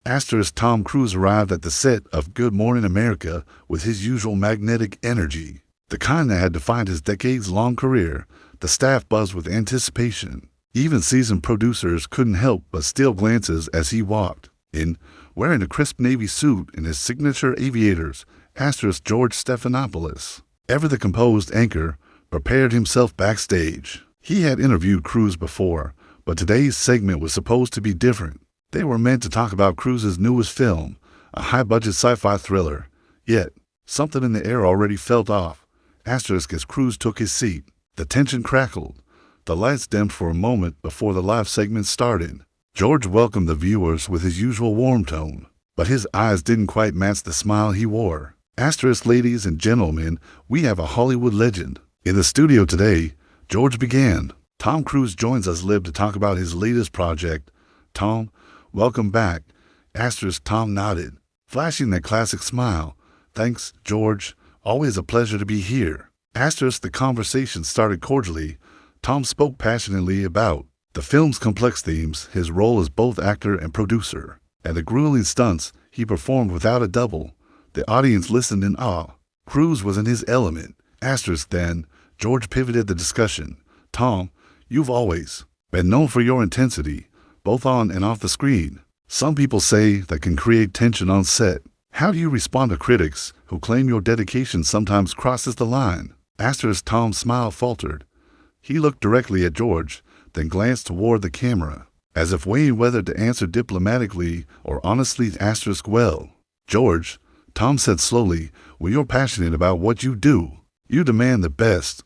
Asterisk Tom Cruise arrived at the set of Good Morning America with his usual magnetic energy, the kind that had defined his decades-long career. The staff buzzed with anticipation. Even seasoned producers couldn't help but steal glances as he walked in, wearing a crisp navy suit and his signature aviators. Asterisk George Stephanopoulos, ever the composed anchor, prepared himself backstage. He had interviewed Cruise before, but today's segment was supposed to be different. They were meant to talk about Cruise's newest film, a high-budget sci-fi thriller. Yet, something in the air already felt off. Asterisk as Cruise took his seat. The tension crackled. The lights dimmed for a moment before the live segment started. George welcomed the viewers with his usual warm tone, but his eyes didn't quite match the smile he wore. Asterisk, ladies and gentlemen, we have a Hollywood legend. In the studio today, George began. Tom Cruise joins us live to talk about his latest project. Tom, welcome back. Asterisk Tom nodded, flashing that classic smile. Thanks, George. Always a pleasure to be here. Asterisk the conversation started cordially. Tom spoke passionately about the film's complex themes, his role as both actor and producer, and the grueling stunts he performed without a double. The audience listened in awe. Cruise was in his element. Asterisk then, George pivoted the discussion. Tom, you've always been known for your intensity, both on and off the screen. Some people say that can create tension on set. How do you respond to critics who claim your dedication sometimes crosses the line? Asterisk Tom's smile faltered. He looked directly at George, then glanced toward the camera, as if weighing whether to answer diplomatically or honestly. Asterisk well, George, Tom said slowly, when you're passionate about what you do, you demand the best,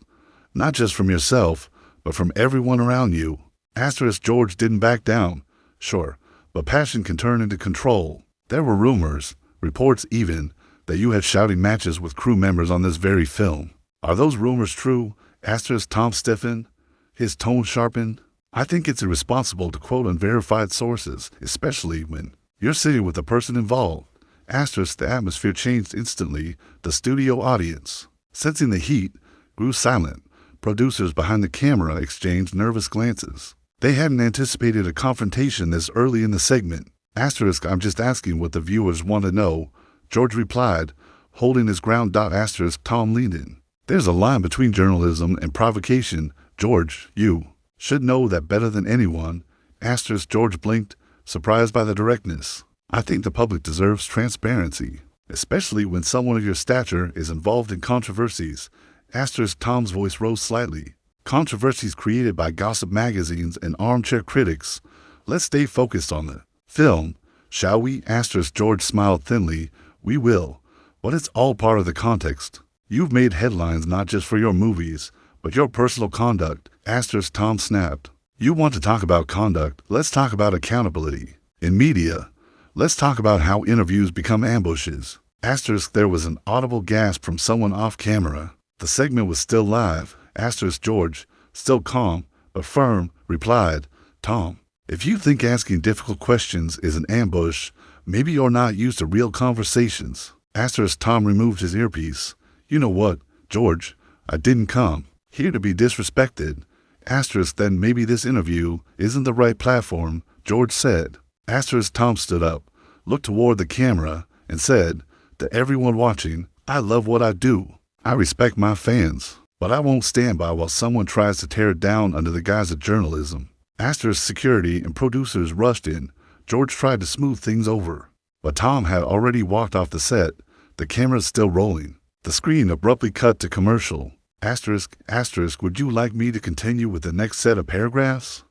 not just from yourself, but from everyone around you. Asterisk George didn't back down. Sure, but passion can turn into control. There were rumors, reports even, that you had shouting matches with crew members on this very film. Are those rumors true? Asterisk Tom stiffened, his tone sharpened. I think it's irresponsible to quote unverified sources, especially when you're sitting with the person involved. Asterisk the atmosphere changed instantly. The studio audience, sensing the heat, grew silent. Producers behind the camera exchanged nervous glances. They hadn't anticipated a confrontation this early in the segment. Asterisk I'm just asking what the viewers want to know, George replied, holding his ground. Asterisk Tom leaned in. There's a line between journalism and provocation. George, you should know that better than anyone. Asterisk George blinked, surprised by the directness. I think the public deserves transparency, especially when someone of your stature is involved in controversies. Asterisk Tom's voice rose slightly. Controversies created by gossip magazines and armchair critics. Let's stay focused on the film, shall we? Asterisk George smiled thinly. We will, but it's all part of the context. You've made headlines not just for your movies, but your personal conduct. Asterisk Tom snapped. You want to talk about conduct? Let's talk about accountability. In media, let's talk about how interviews become ambushes. Asterisk there was an audible gasp from someone off camera. The segment was still live. Asterisk George, still calm, but firm, replied, Tom, if you think asking difficult questions is an ambush, maybe you're not used to real conversations. Asterisk Tom removed his earpiece. You know what, George, I didn't come here to be disrespected. Asterisk then maybe this interview isn't the right platform, George said. Asterisk Tom stood up, looked toward the camera, and said, to everyone watching, I love what I do. I respect my fans, but I won't stand by while someone tries to tear it down under the guise of journalism. Asterisk security and producers rushed in. George tried to smooth things over, but Tom had already walked off the set. The camera's still rolling. The screen abruptly cut to commercial. Asterisk, would you like me to continue with the next set of paragraphs?